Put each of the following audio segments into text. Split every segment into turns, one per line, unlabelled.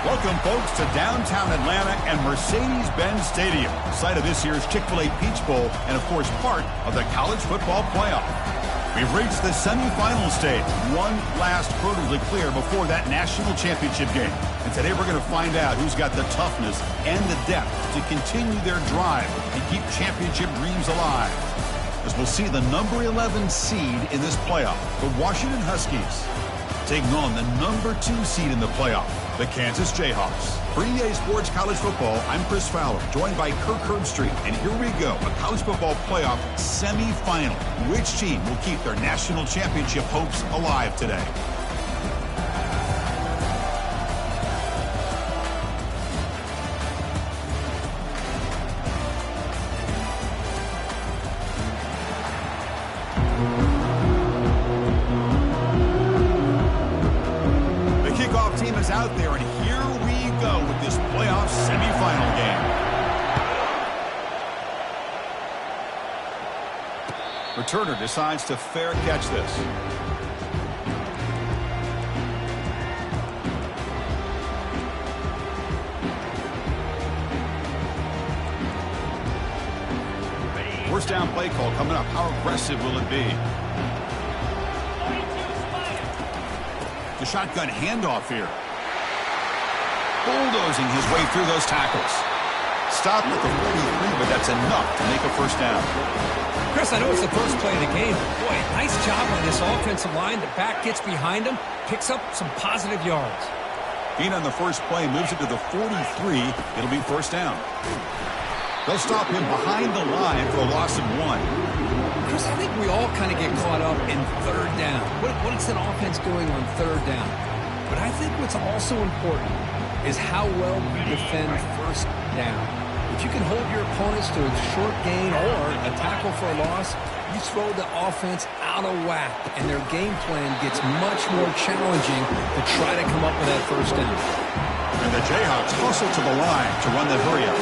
Welcome, folks, to downtown Atlanta and Mercedes-Benz Stadium, site of this year's Chick-fil-A Peach Bowl and, of course, part of the college football playoff. We've reached the semifinal stage, one last hurdle to clear before that national championship game. And today we're going to find out who's got the toughness and the depth to continue their drive and keep championship dreams alive. As we'll see the number 11 seed in this playoff, the Washington Huskies, taking on the number 2 seed in the playoff, the Kansas Jayhawks. For EA Sports College Football, I'm Chris Fowler, joined by Kirk Herbstreit. And here we go, a college football playoff semifinal. Which team will keep their national championship hopes alive today? Out there, and here we go with this playoff semifinal game. Returner decides to fair catch this. First down play call coming up. How aggressive will it be? The shotgun handoff here. Bulldozing his way through those tackles. Stopped at the 43, but that's enough to make a first down.
Chris, I know it's the first play of the game. Boy, nice job on this offensive line. The back gets behind him, picks up some positive yards.
Gain on the first play, moves it to the 43. It'll be first down. They'll stop him behind the line for a loss of 1.
Chris, I think we all kind of get caught up in third down. What is an offense doing on third down? But I think what's also important is how well you defend first down. If you can hold your opponents to a short gain or a tackle for a loss, you throw the offense out of whack, and their game plan gets much more challenging to try to come up with that first down.
And the Jayhawks hustle to the line to run the hurry-up.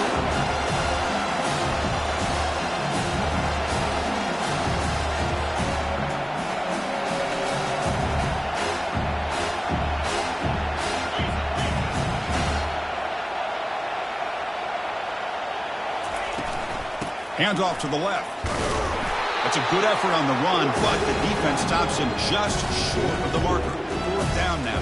Handoff to the left. That's a good effort on the run, but the defense stops him just short of the marker. Fourth down now.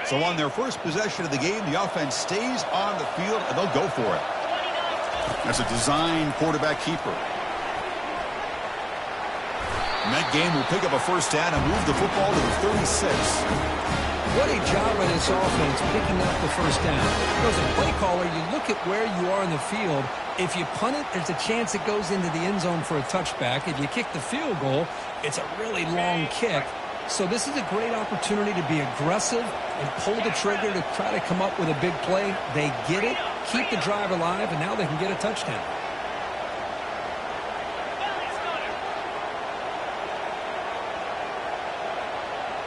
So on their first possession of the game, the offense stays on the field, and they'll go for it. That's a design quarterback keeper. And that game will pick up a first down and move the football to the 36.
What a job by this offense picking up the first down. As a play caller, you look at where you are in the field. If you punt it, there's a chance it goes into the end zone for a touchback. If you kick the field goal, it's a really long kick. So this is a great opportunity to be aggressive and pull the trigger to try to come up with a big play. They get it, keep the drive alive, and now they can get a touchdown.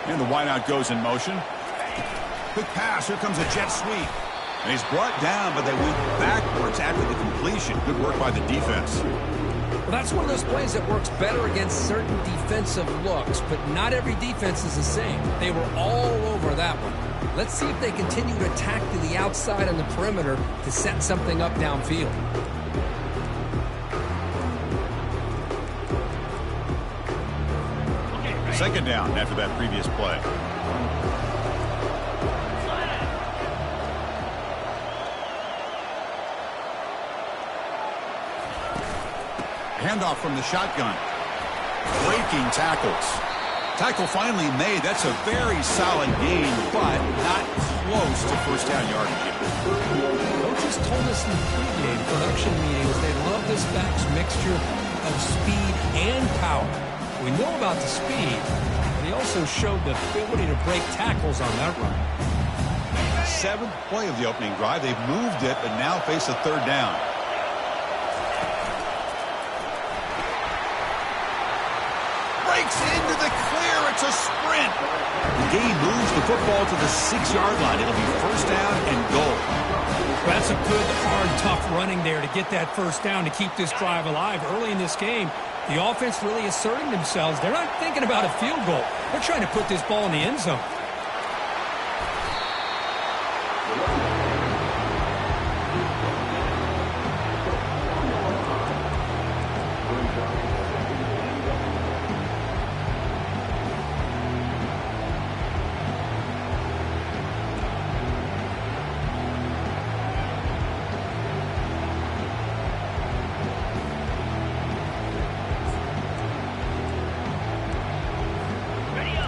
And the wideout goes in motion. Quick pass. Here comes a jet sweep. And he's brought down, but they went backwards after the completion. Good work by the defense.
Well, that's one of those plays that works better against certain defensive looks, but not every defense is the same. They were all over that one. Let's see if they continue to attack to the outside on the perimeter to set something up downfield.
Second down after that previous play. Handoff from the shotgun. Breaking tackles. Tackle finally made. That's a very solid gain, but not close to first down yardage yet.
Coaches told us in the pregame production meetings they love this back's mixture of speed and power. We know about the speed, but he also showed the ability to break tackles on that run.
Seventh play of the opening drive. They've moved it, but now face a third down. It's into the clear. It's a sprint. The gain moves the football to the 6-yard line. It'll be first down and goal.
Well, that's a good, hard, tough running there to get that first down to keep this drive alive. Early in this game, the offense really asserting themselves. They're not thinking about a field goal. They're trying to put this ball in the end zone.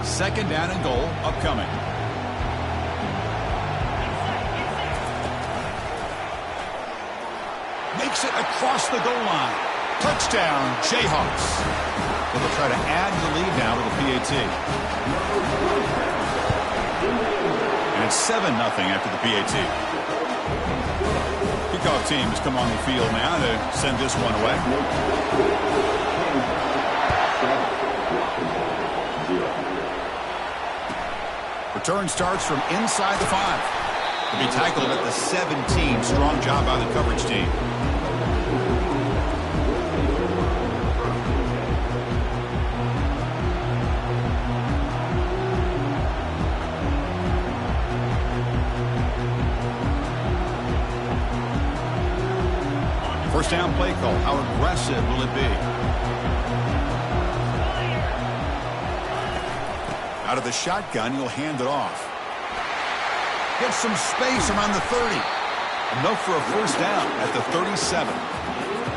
Second down and goal upcoming. Makes it across the goal line. Touchdown, Jayhawks. They'll try to add the lead now with a PAT. And it's 7-0 after the PAT. Kickoff team has come on the field now to send this one away. Return starts from inside the 5. To be tackled at the 17. Strong job by the coverage team. First down play call. How aggressive will it be? Out of the shotgun, he'll hand it off. Gets some space around the 30. Enough for a first down at the 37.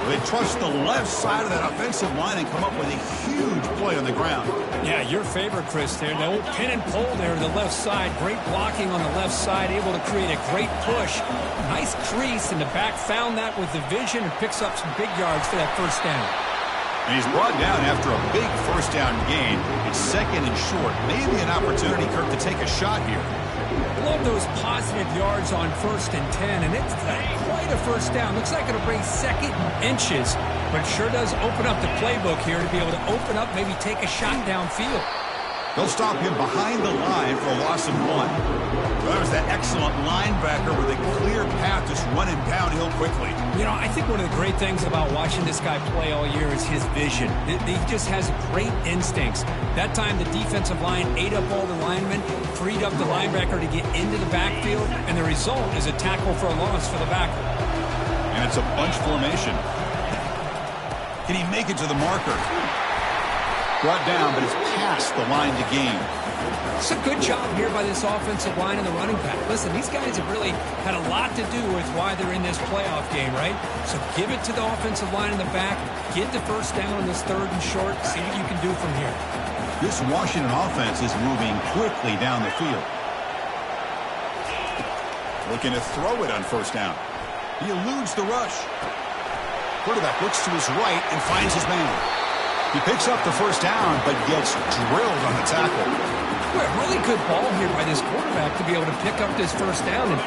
They trust the left side of that offensive line and come up with a huge play on the ground.
Yeah, your favorite, Chris, there. The old pin and pull there to the left side. Great blocking on the left side, able to create a great push. Nice crease, and the back found that with the vision and picks up some big yards for that first down.
And he's brought down after a big first down gain. It's second and short. Maybe an opportunity, Kirk, to take a shot here.
Love those positive yards on 1st and 10, and it's quite a first down. Looks like it'll bring second inches, but sure does open up the playbook here to be able to open up, maybe take a shot downfield.
They'll stop him behind the line for a loss of 1. Well, that was that excellent linebacker with a clear path just running downhill quickly.
You know, I think one of the great things about watching this guy play all year is his vision. He just has great instincts. That time the defensive line ate up all the linemen, freed up the linebacker to get into the backfield, and the result is a tackle for a loss for the backer.
And it's a bunch formation. Can he make it to the marker? Brought down, but it's past the line to gain.
It's a good job here by this offensive line and the running back. Listen, these guys have really had a lot to do with why they're in this playoff game, right? So give it to the offensive line in the back. Get the first down on this 3rd and short. See what you can do from here.
This Washington offense is moving quickly down the field. Looking to throw it on first down. He eludes the rush. Quarterback looks to his right and finds his man. He picks up the first down, but gets drilled on the tackle.
Well, really good ball here by this quarterback to be able to pick up this first down. And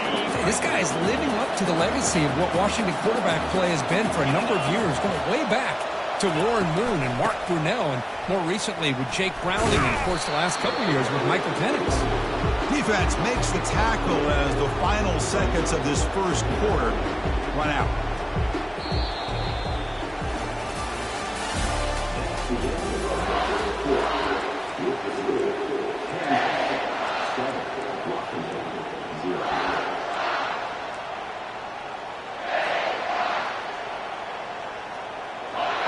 this guy is living up to the legacy of what Washington quarterback play has been for a number of years, going way back to Warren Moon and Mark Brunell, and more recently with Jake Browning, and of course the last couple of years with Michael Penix.
Defense makes the tackle as the final seconds of this first quarter run out.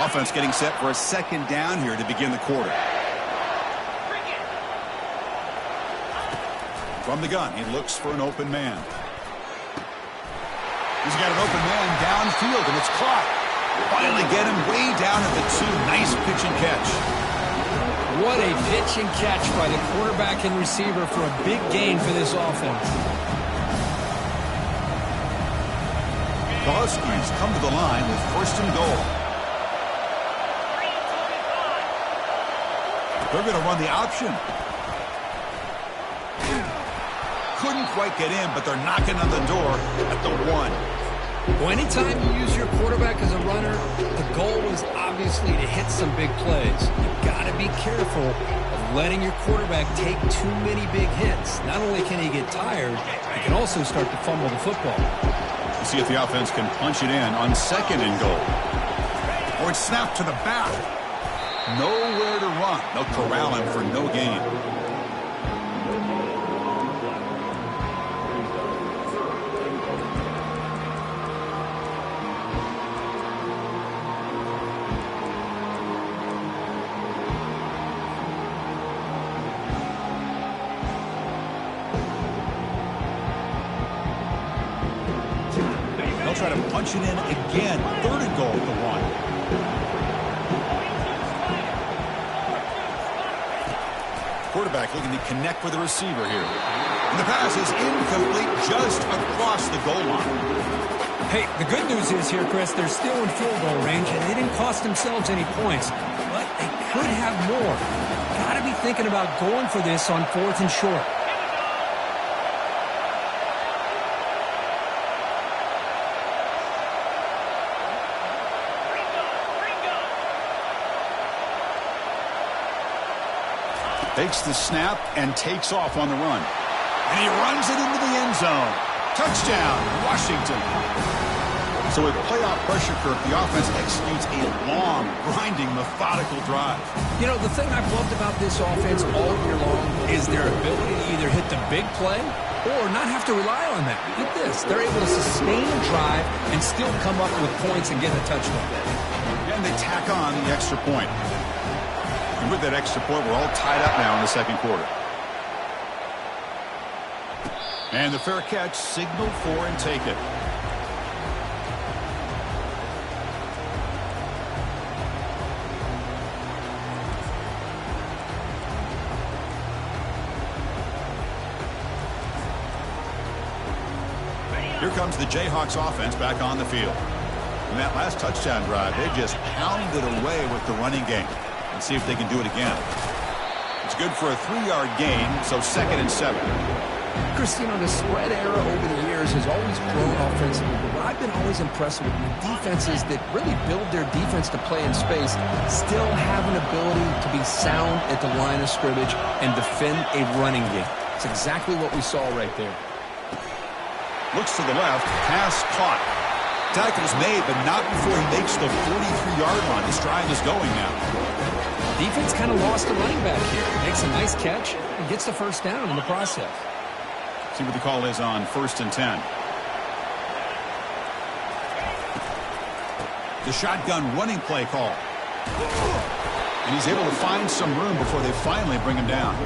Offense getting set for a second down here to begin the quarter. From the gun, he looks for an open man. He's got an open man downfield, and it's caught. Finally get him way down at the 2. Nice pitch and catch.
What a pitch and catch by the quarterback and receiver for a big gain for this offense.
The Huskies come to the line with first and goal. They're going to run the option. Couldn't quite get in, but they're knocking on the door at the 1.
Well, anytime you use your quarterback as a runner, the goal is obviously to hit some big plays. You've got to be careful of letting your quarterback take too many big hits. Not only can he get tired, he can also start to fumble the football.
We'll see if the offense can punch it in on 2nd and goal. Or it's snapped to the back. Nowhere to run. They'll corral him for no gain. They'll try to punch it in again. 3rd and goal at the 1. Quarterback looking to connect with the receiver here. And the pass is incomplete just across the goal line.
Hey, the good news is here, Chris, they're still in field goal range, and they didn't cost themselves any points. But they could have more. Got to be thinking about going for this on 4th and short.
Takes the snap and takes off on the run. And he runs it into the end zone. Touchdown, Washington. So with playoff pressure, Kirk, the offense executes a long, grinding, methodical drive.
You know, the thing I've loved about this offense all year long is their ability to either hit the big play or not have to rely on that. Get this. They're able to sustain a drive and still come up with points and get a touchdown.
And they tack on the extra point. And with that extra point, we're all tied up now in the 2nd quarter. And the fair catch, signal for and take it. Here comes the Jayhawks offense back on the field. In that last touchdown drive, they just pounded away with the running game. And see if they can do it again. It's good for a 3-yard gain, so 2nd and 7.
Christine, the spread era over the years has always grown offensively, but what I've been always impressed with defenses that really build their defense to play in space still have an ability to be sound at the line of scrimmage and defend a running game. It's exactly what we saw right there.
Looks to the left, pass caught. Tackle's made, but not before he makes the 43-yard line. His drive is going now.
Defense kind of lost the running back here. Makes a nice catch and gets the first down in the process.
See what the call is on 1st and 10. The shotgun running play call. And he's able to find some room before they finally bring him down.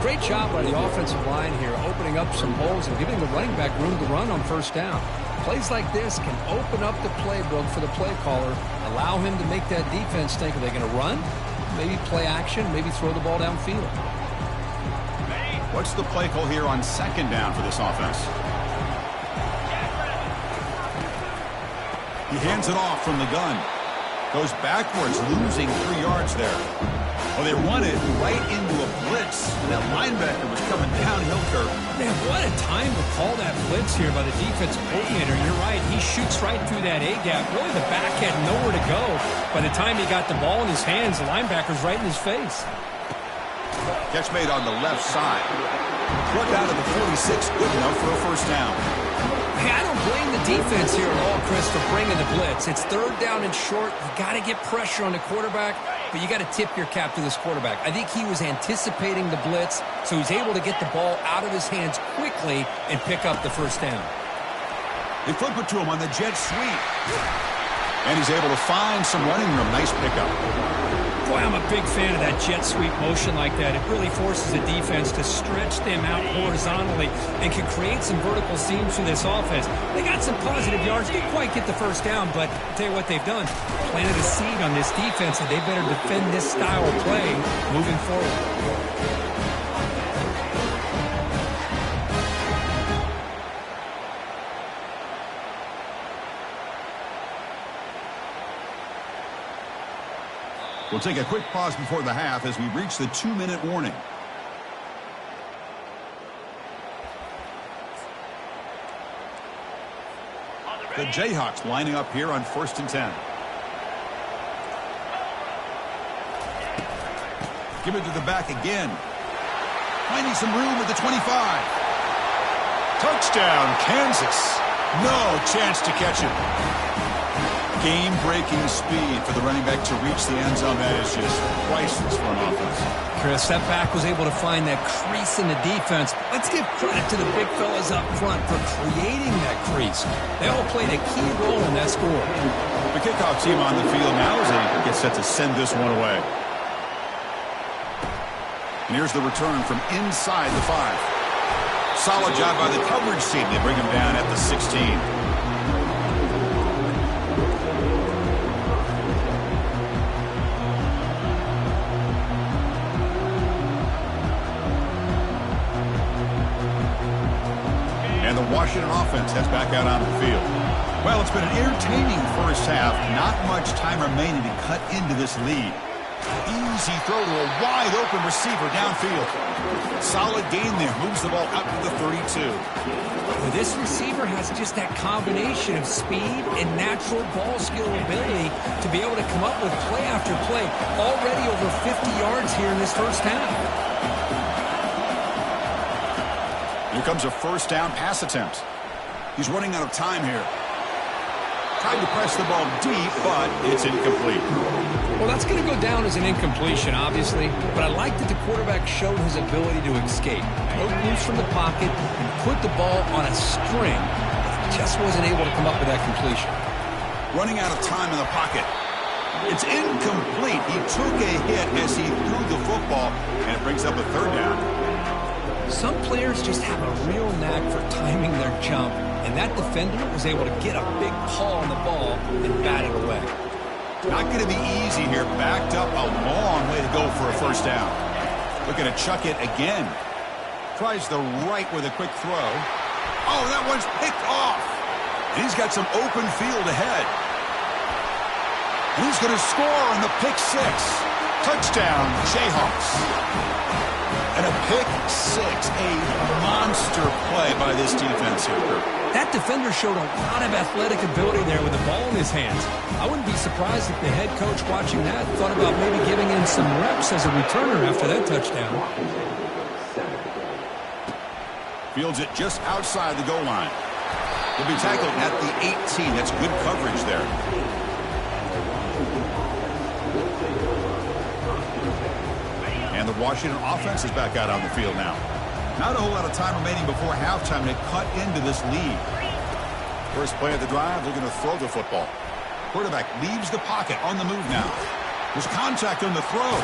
Great job by the offensive line here, opening up some holes and giving the running back room to run on 1st down. Plays like this can open up the playbook for the play caller, allow him to make that defense think, are they going to run? Maybe play action, maybe throw the ball downfield.
What's the play call here on 2nd down for this offense? He hands it off from the gun. Goes backwards, losing 3 yards there. Well, they run it right into a blitz. And that linebacker was coming downhill, Kirk.
Man, what a time to call that blitz here by the defensive coordinator. You're right. He shoots right through that A-gap. Really, the back had nowhere to go. By the time he got the ball in his hands, the linebacker's right in his face.
Catch made on the left side. Brought down to the 46. Good enough for a 1st down.
Hey, I don't blame the defense here at all, Chris, for bringing the blitz. It's 3rd down and short. You got to get pressure on the quarterback, but you got to tip your cap to this quarterback. I think he was anticipating the blitz, so he's able to get the ball out of his hands quickly and pick up the 1st down.
They flip it to him on the jet sweep. And he's able to find some running room. Nice pickup.
Boy, I'm a big fan of that jet sweep motion like that. It really forces the defense to stretch them out horizontally and can create some vertical seams for this offense. They got some positive yards. Didn't quite get the 1st down, but I'll tell you what they've done. Planted a seed on this defense, and they better defend this style of play moving forward.
We'll take a quick pause before the half as we reach the 2-minute warning. The Jayhawks lining up here on 1st and 10. Give it to the back again. Finding some room at the 25. Touchdown, Kansas. No chance to catch it. Game-breaking speed for the running back to reach the end zone. That is just priceless for an offense.
Chris, that back was able to find that crease in the defense. Let's give credit to the big fellas up front for creating that crease. They all played a key role in that score.
The kickoff team on the field now as they get set to send this one away. And here's the return from inside the 5. Solid job by the coverage team. They bring him down at the 16. And the Washington offense heads back out on the field. Well, it's been an entertaining first half. Not much time remaining to cut into this lead. Easy throw to a wide-open receiver downfield. Solid gain there. Moves the ball out to the 32.
Well, this receiver has just that combination of speed and natural ball skill ability to be able to come up with play after play. Already over 50 yards here in this first half.
Here comes a first down pass attempt. He's running out of time here. Tried to press the ball deep, but it's incomplete.
Well, that's going to go down as an incompletion, obviously, but I like that the quarterback showed his ability to escape. Broke loose from the pocket and put the ball on a string, but just wasn't able to come up with that completion.
Running out of time in the pocket. It's incomplete. He took a hit as he threw the football, and it brings up a third down.
Some players just have a real knack for timing their jump, and that defender was able to get a big paw on the ball and bat it away.
Not going to be easy here. Backed up a long way to go for a first down. Looking to chuck it again. Tries the right with a quick throw. Oh, that one's picked off. And he's got some open field ahead. And he's going to score on the pick 6. Touchdown, Jayhawks. And a pick 6, a monster play by this defense here.
That defender showed a lot of athletic ability there with the ball in his hands. I wouldn't be surprised if the head coach watching that thought about maybe giving him some reps as a returner after that touchdown.
Fields it just outside the goal line. He'll be tackled at the 18. That's good coverage there. And the Washington offense is back out on the field now. Not a whole lot of time remaining before halftime to cut into this lead. First play of the drive, they're going to throw the football. Quarterback leaves the pocket on the move now. There's contact on the throw.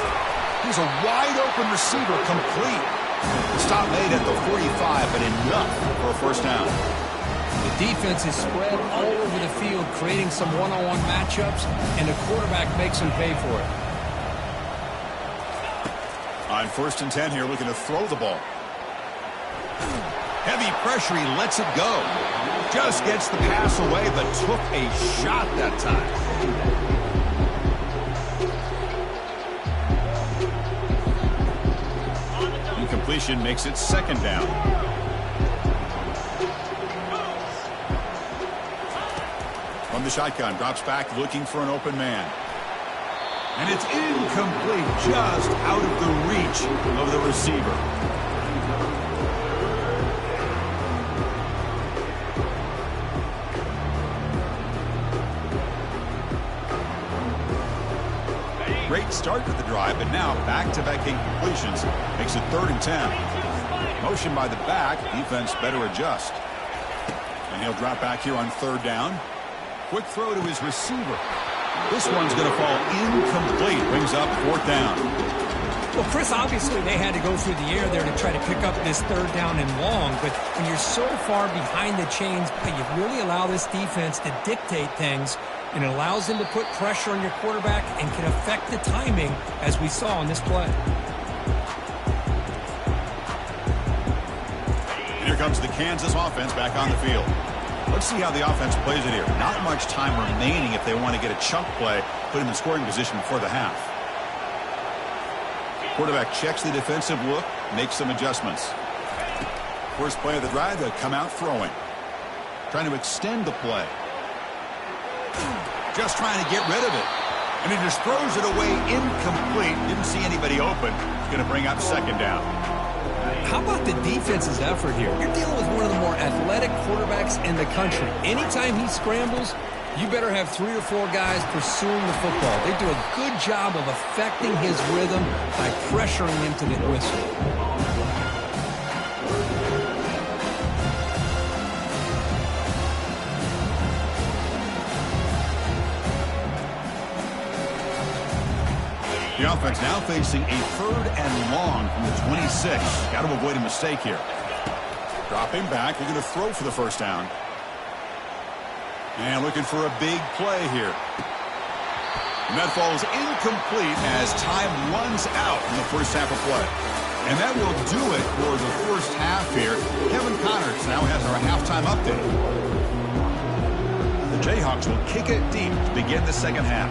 Here's a wide-open receiver, complete. The stop made at the 45, but enough for a first down.
The defense is spread all over the field, creating some one-on-one matchups, and the quarterback makes them pay for it.
On 1st and 10 here, looking to throw the ball. Heavy pressure, he lets it go. Just gets the pass away, but took a shot that time. Incompletion makes it 2nd down. From the shotgun, drops back looking for an open man. And it's incomplete, just out of the reach of the receiver. Great start to the drive, but now back-to-back incompletions makes it 3rd and 10. Motion by the back, defense better adjust. And he'll drop back here on 3rd down. Quick throw to his receiver. This one's going to fall incomplete. Brings up 4th down.
Well, Chris, obviously they had to go through the air there to try to pick up this 3rd down and long. But when you're so far behind the chains, you really allow this defense to dictate things. And it allows them to put pressure on your quarterback and can affect the timing, as we saw on this play.
And here comes the Kansas offense back on the field. Let's see how the offense plays it here. Not much time remaining if they want to get a chunk play, put him in scoring position before the half. Quarterback checks the defensive look, makes some adjustments. First play of the drive, they come out throwing. Trying to extend the play. Just trying to get rid of it. And he just throws it away incomplete. Didn't see anybody open. It's going to bring up second down.
How about the defense's effort here? You're dealing with one of the more athletic quarterbacks in the country. Anytime he scrambles, you better have 3 or 4 guys pursuing the football. They do a good job of affecting his rhythm by pressuring him to the whistle.
The offense now facing a 3rd and long from the 26. Got to avoid a mistake here. Dropping back, looking to throw for the first down. And looking for a big play here. And that falls incomplete as time runs out in the first half of play. And that will do it for the first half here. Kevin Connors now has our halftime update. The Jayhawks will kick it deep to begin the second half.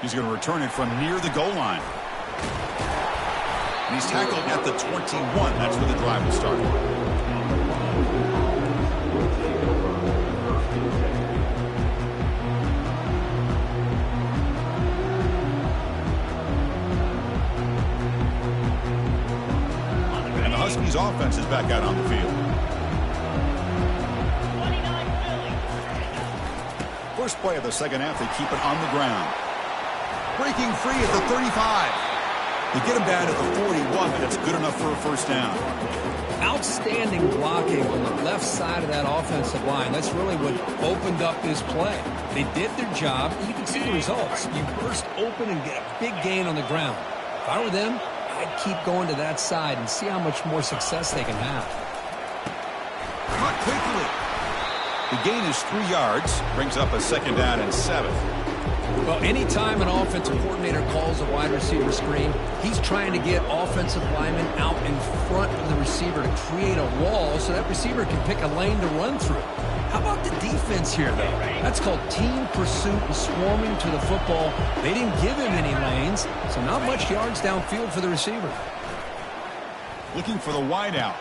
He's going to return it from near the goal line. And he's tackled at the 21. That's where the drive will start. And the Huskies offense is back out on the field. First play of the second half, they keep it on the ground. Breaking free at the 35. They get him down at the 41, but that's good enough for a first down.
Outstanding blocking on the left side of that offensive line. That's really what opened up this play. They did their job, and you can see the results. You burst open and get a big gain on the ground. If I were them, I'd keep going to that side and see how much more success they can have.
Caught quickly. The gain is 3 yards. Brings up a second down and 7.
Well, anytime an offensive coordinator calls a wide receiver screen, he's trying to get offensive linemen out in front of the receiver to create a wall so that receiver can pick a lane to run through. How about the defense here, though? That's called team pursuit and swarming to the football. They didn't give him any lanes, so not much yards downfield for the receiver.
Looking for the wide out.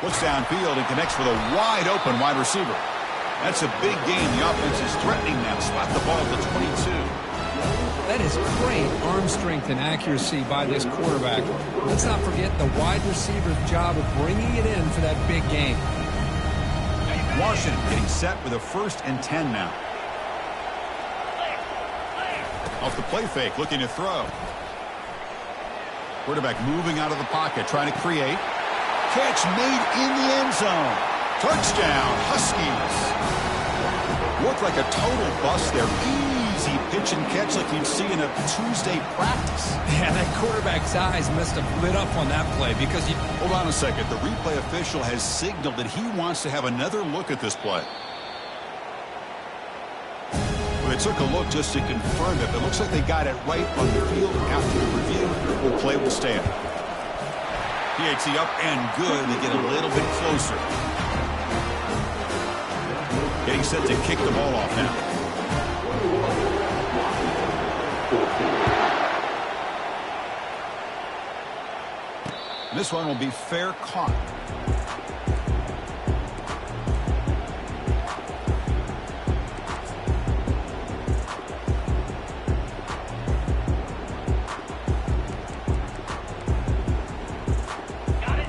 Looks downfield and connects with a wide open wide receiver. That's a big gain. The offense is threatening them. Spot the ball at the 22.
That is great arm strength and accuracy by this quarterback. Let's not forget the wide receiver's job of bringing it in for that big gain.
Washington getting set with a 1st and 10 now. Off the play fake, looking to throw. Quarterback moving out of the pocket, trying to create. Catch made in the end zone. Touchdown, Huskies. Looked like a total bust there. Easy pitch and catch like you'd see in a Tuesday practice.
Yeah, that quarterback's eyes must have lit up on that play because he...
Hold on a second. The replay official has signaled that he wants to have another look at this play. Well, they took a look just to confirm it, but it looks like they got it right on the field after the review. The play will stand. PAT up and good. They get a little bit closer. Getting set to kick the ball off now. This one will be fair caught.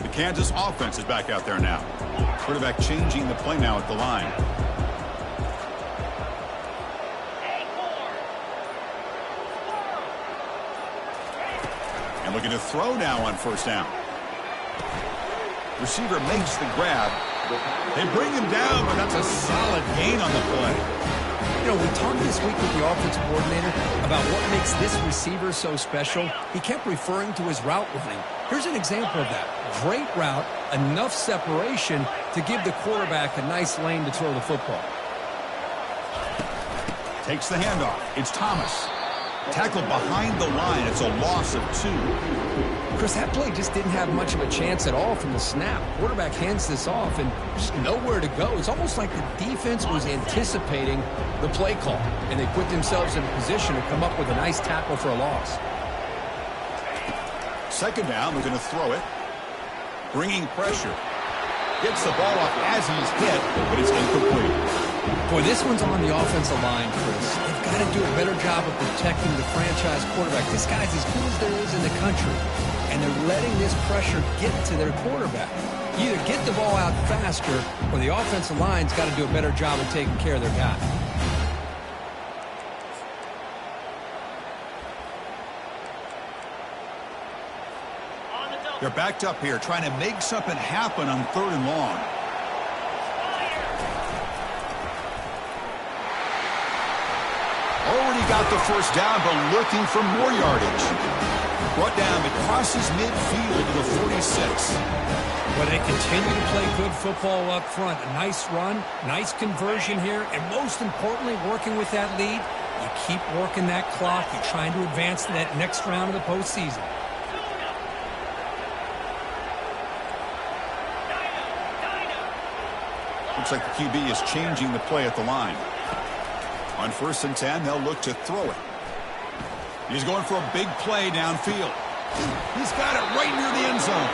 The Kansas offense is back out there now. Quarterback changing the play now at the line. And looking to throw now on first down. Receiver makes the grab. They bring him down, but that's a solid gain on the play.
You know, we talked this week with the offensive coordinator about what makes this receiver so special. He kept referring to his route running. Here's an example of that. Great route, enough separation to give the quarterback a nice lane to throw the football.
Takes the handoff. It's Thomas. Tackled behind the line. It's a loss of 2.
Chris, that play just didn't have much of a chance at all from the snap. Quarterback hands this off and just nowhere to go. It's almost like the defense was anticipating the play call, and they put themselves in a position to come up with a nice tackle for a loss.
Second down, they're going to throw it. Bringing pressure. Gets the ball up as he's hit, but it's incomplete.
Boy, this one's on the offensive line, Chris. They've got to do a better job of protecting the franchise quarterback. This guy's as good as there is in the country, and they're letting this pressure get to their quarterback. Either get the ball out faster, or the offensive line's got to do a better job of taking care of their guy.
They're backed up here, trying to make something happen on 3rd and long. Already got the first down, but looking for more yardage. Brought down, but crosses midfield to the 46.
But they continue to play good football up front. A nice run, nice conversion here, and most importantly, working with that lead, you keep working that clock. You're trying to advance to that next round of the postseason.
Looks like the QB is changing the play at the line. On 1st and 10, they'll look to throw it. He's going for a big play downfield. He's got it right near the end zone.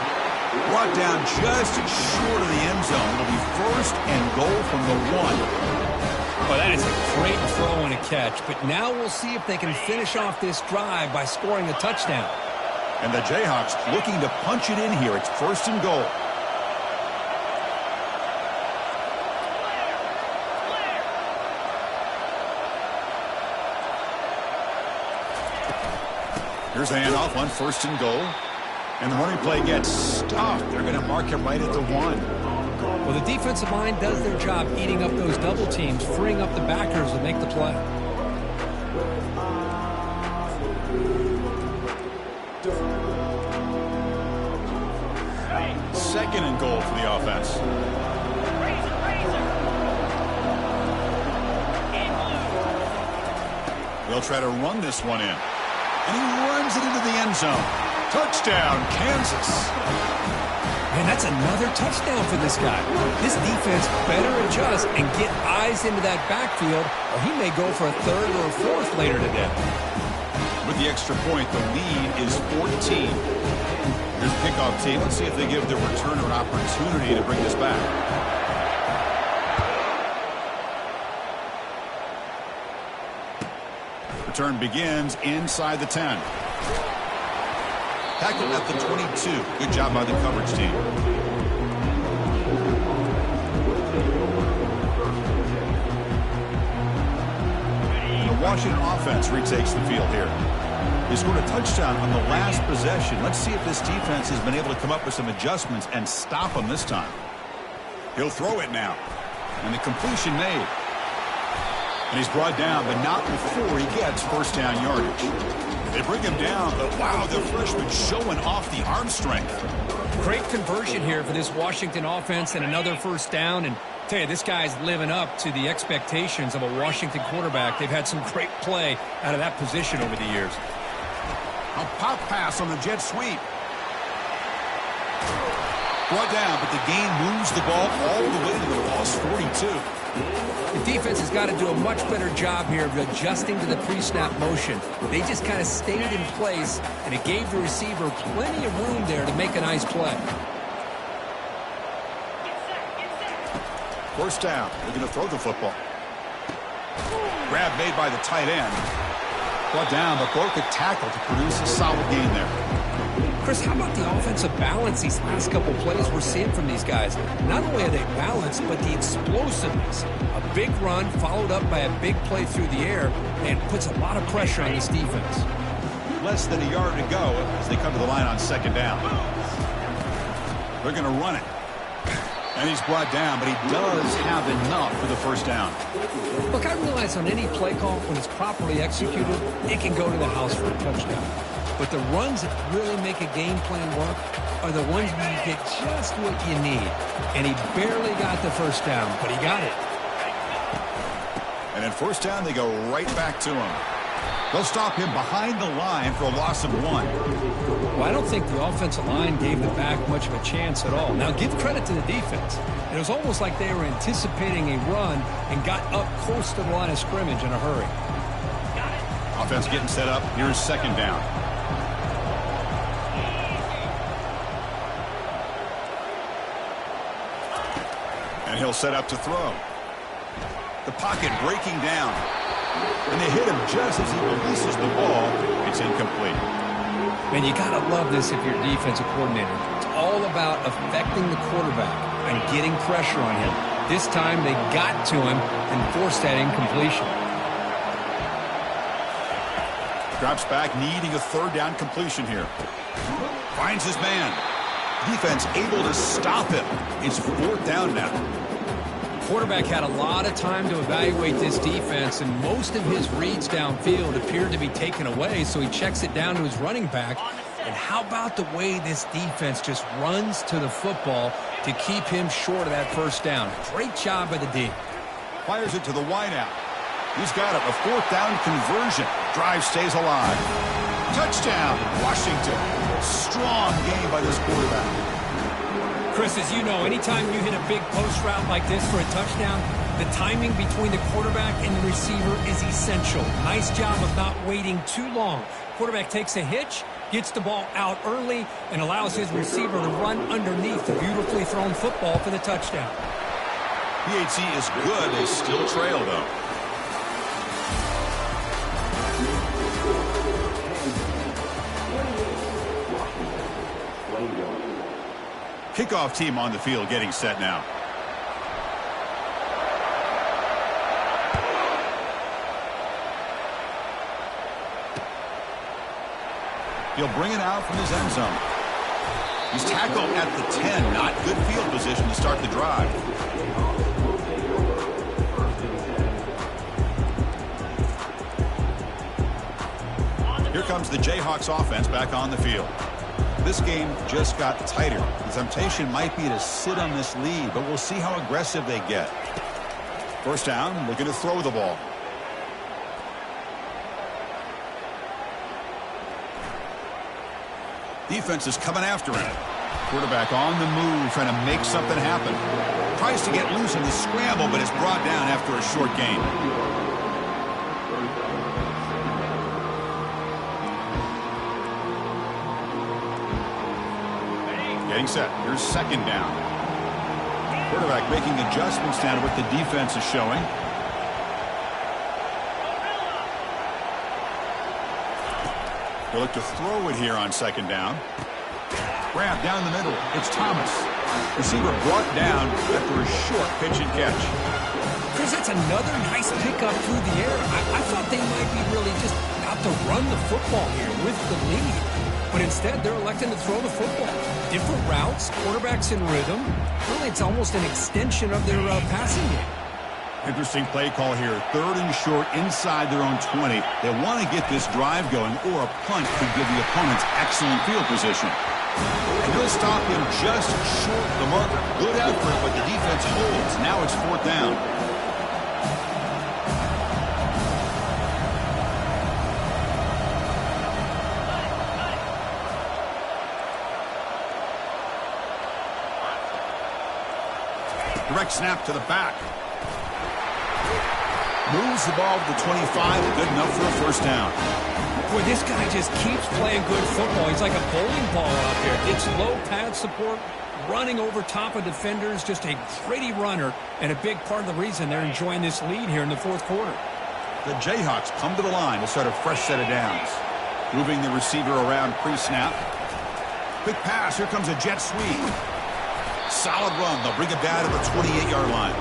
Brought down just short of the end zone. It'll be 1st and goal from the 1.
Well, that is a great throw and a catch. But now we'll see if they can finish off this drive by scoring a touchdown.
And the Jayhawks looking to punch it in here. It's 1st and goal. Here's a handoff on 1st and goal. And the running play gets stopped. They're going to mark it right at the 1.
Well, the defensive line does their job eating up those double teams, freeing up the backers to make the play.
2nd and goal for the offense. They'll try to run this one in. And he runs it into the end zone. Touchdown, Kansas.
Man, that's another touchdown for this guy. This defense better adjust and get eyes into that backfield, or he may go for a 3rd or a 4th later today.
With the extra point, the lead is 14. Here's the kickoff team. Let's see if they give the returner an opportunity to bring this back. Return begins inside the 10. Tackle at the 22. Good job by the coverage team. And the Washington offense retakes the field here. They scored a touchdown on the last possession. Let's see if this defense has been able to come up with some adjustments and stop them this time. He'll throw it now. And the completion made. And he's brought down, but not before he gets 1st down yardage. They bring him down, but wow, the freshman showing off the arm strength.
Great conversion here for this Washington offense and another 1st down. And I tell you, this guy's living up to the expectations of a Washington quarterback. They've had some great play out of that position over the years.
A pop pass on the jet sweep. Brought down, but the gain moves the ball all the way to the loss 42.
The defense has got to do a much better job here of adjusting to the pre-snap motion. They just kind of stayed in place, and it gave the receiver plenty of room there to make a nice play.
1st down. They're going to throw the football. Grab made by the tight end. Brought down, but broke the tackle to produce a solid gain there.
Chris, how about the offensive balance these last couple plays we're seeing from these guys? Not only are they balanced, but the explosiveness. A big run followed up by a big play through the air and puts a lot of pressure on this defense.
Less than a yard to go as they come to the line on 2nd down. They're going to run it. And he's brought down, but he does have enough for the 1st down.
Look, I realize on any play call, when it's properly executed, it can go to the house for a touchdown. But the runs that really make a game plan work are the ones where you get just what you need. And he barely got the 1st down, but he got it.
And then 1st down, they go right back to him. They'll stop him behind the line for a loss of 1.
Well, I don't think the offensive line gave the back much of a chance at all. Now, give credit to the defense. It was almost like they were anticipating a run and got up close to the line of scrimmage in a hurry.
Offense getting set up. Here's 2nd down. And he'll set up to throw. The pocket breaking down. And they hit him just as he releases the ball. It's incomplete.
Man, you got to love this if you're a defensive coordinator. It's all about affecting the quarterback and getting pressure on him. This time they got to him and forced that incompletion.
Drops back, needing a third down completion here. Finds his man. Defense able to stop him. It's fourth down now.
Quarterback had a lot of time to evaluate this defense, and most of his reads downfield appeared to be taken away, so he checks it down to his running back. And how about the way this defense just runs to the football to keep him short of that first down? Great job by the D.
Fires it to the wideout. He's got it. A fourth down conversion. Drive stays alive. Touchdown, Washington. Strong game by this quarterback.
Chris, as you know, anytime you hit a big post route like this for a touchdown, the timing between the quarterback and the receiver is essential. Nice job of not waiting too long. Quarterback takes a hitch, gets the ball out early, and allows his receiver to run underneath the beautifully thrown football for the touchdown.
PAT is good. They still trail, though. Kickoff team on the field getting set now. He'll bring it out from his end zone. He's tackled at the 10. Not good field position to start the drive. Here comes the Jayhawks offense back on the field. This game just got tighter. The temptation might be to sit on this lead, but we'll see how aggressive they get. First down, looking to throw the ball. Defense is coming after him. Quarterback on the move, trying to make something happen. Tries to get loose in the scramble, but is brought down after a short gain. Getting set. Here's second down. Quarterback making adjustments down to what the defense is showing. They'll look to throw it here on second down. Grab down the middle. It's Thomas. Receiver brought down after a short pitch and catch.
Chris, that's another nice pickup through the air. I thought they might be really just out to run the football here with the lead. But instead, they're electing to throw the football. Different routes, quarterbacks in rhythm. Really, it's almost an extension of their passing game.
Interesting play call here. Third and short inside their own 20. They want to get this drive going, or a punt could give the opponents excellent field position. And he'll stop him just short of the marker. Good effort, but the defense holds. Now it's fourth down. Direct snap to the back. Moves the ball to the 25. Good enough for a first down.
Boy, this guy just keeps playing good football. He's like a bowling ball out there. It's low pad support, running over top of defenders, just a gritty runner, and a big part of the reason they're enjoying this lead here in the fourth quarter.
The Jayhawks come to the line to start a fresh set of downs. Moving the receiver around pre-snap. Quick pass. Here comes a jet sweep. Solid run. They'll bring it down to the 28-yard line.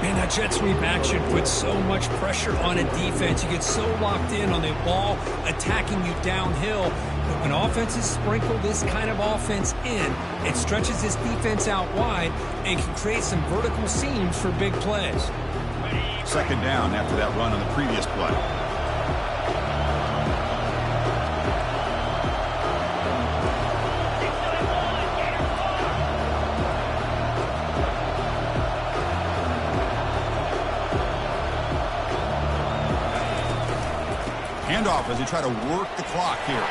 Man, that jet sweep action puts so much pressure on a defense. You get so locked in on the ball attacking you downhill. But when offenses sprinkle this kind of offense in, it stretches this defense out wide and can create some vertical seams for big plays.
Second down after that run on the previous play. Handoff as they try to work the clock here.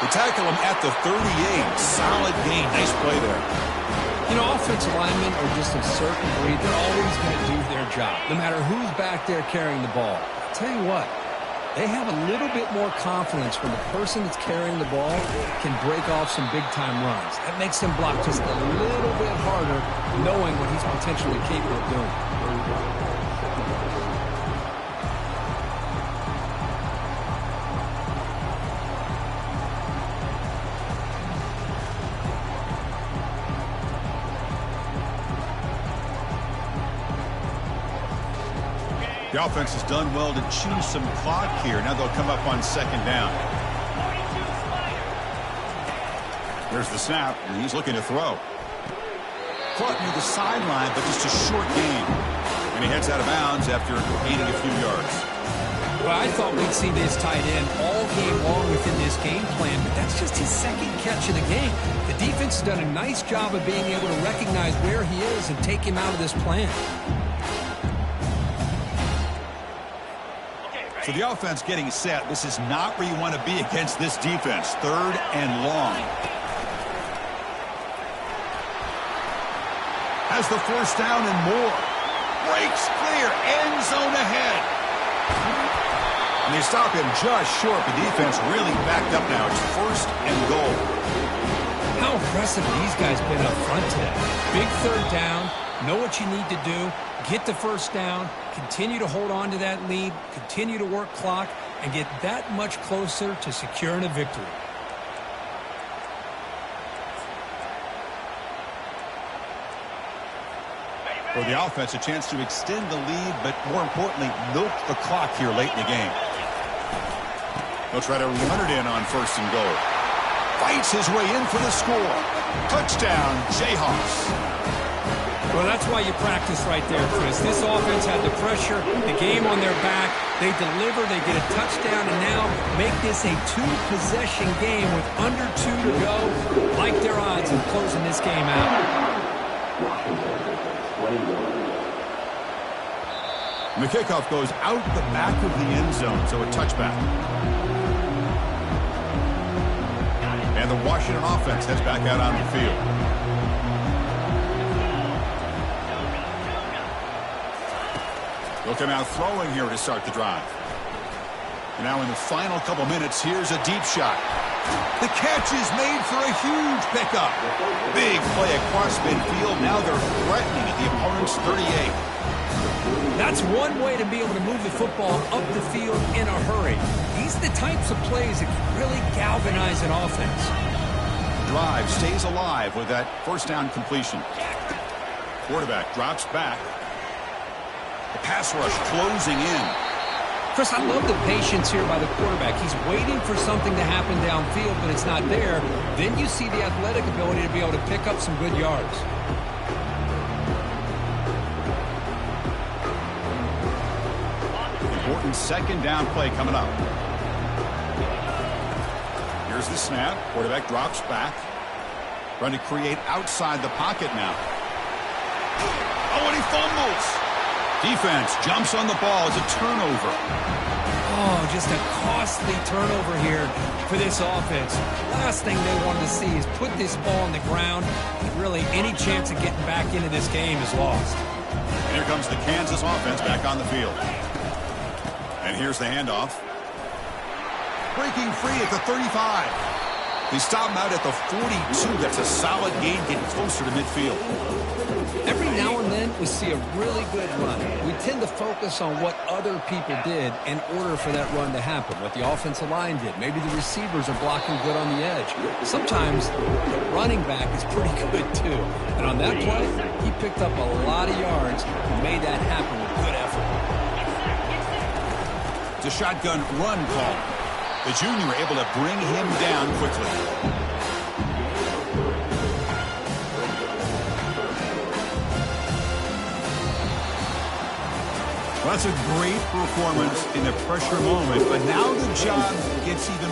They tackle him at the 38. Solid gain. Nice play there.
You know, offensive linemen are just a certain breed. They're always going to do their job, no matter who's back there carrying the ball. I'll tell you what, They have a little bit more confidence when the person that's carrying the ball can break off some big-time runs. That makes him block just a little bit harder, knowing what he's potentially capable of doing.
The offense has done well to chew some clock here. Now they'll come up on second down. There's the snap, and he's looking to throw. Caught near the sideline, but just a short gain. And he heads out of bounds after gaining a few yards.
Well, I thought we'd see this tight end all game long within this game plan, but that's just his second catch of the game. The defense has done a nice job of being able to recognize where he is and take him out of this plan.
So the offense getting set. This is not where you want to be against this defense. Third and long. Has the first down and more. Breaks clear. End zone ahead. And they stop him just short. The defense really backed up now. It's first and goal.
How impressive these guys been up front today. Big third down. Know what you need to do. Get the first down. Continue to hold on to that lead. Continue to work clock. And get that much closer to securing a victory.
For the offense, a chance to extend the lead, but more importantly, milk the clock here late in the game. He'll try to run it in on first and goal. Fights his way in for the score. Touchdown, Jayhawks.
Well, that's why you practice right there, Chris. This offense had the pressure, the game on their back. They deliver, they get a touchdown, and now make this a two-possession game with under 2 to go. Like their odds of closing this game out.
And the kickoff goes out the back of the end zone, so a touchback. And the Washington offense heads back out on the field. They'll come out throwing here to start the drive. And now in the final couple minutes, here's a deep shot. The catch is made for a huge pickup. Big play across midfield. Now they're threatening at the opponent's 38.
That's one way to be able to move the football up the field in a hurry. These are the types of plays that can really galvanize an offense.
Drive stays alive with that first down completion. Quarterback drops back. The pass rush closing in.
Chris, I love the patience here by the quarterback. He's waiting for something to happen downfield, but it's not there. Then you see the athletic ability to be able to pick up some good yards.
Important second down play coming up. Here's the snap. Quarterback drops back. Trying to create outside the pocket now. Oh, and he fumbles. Defense jumps on the ball. It's a turnover.
Oh, just a costly turnover here for this offense. Last thing they wanted to see is put this ball on the ground, and really any chance of getting back into this game is lost.
And here comes the Kansas offense back on the field. And here's the handoff. Breaking free at the 35. They stop him out at the 42. That's a solid gain, getting closer to midfield.
Every now and then we see a really good run. We tend to focus on what other people did in order for that run to happen, what the offensive line did. Maybe the receivers are blocking good on the edge. Sometimes the running back is pretty good too. And on that play, he picked up a lot of yards and made that happen with good effort.
It's a shotgun run call. The junior able to bring him down quickly. Well, that's a great performance in the pressure moment, but now the job gets even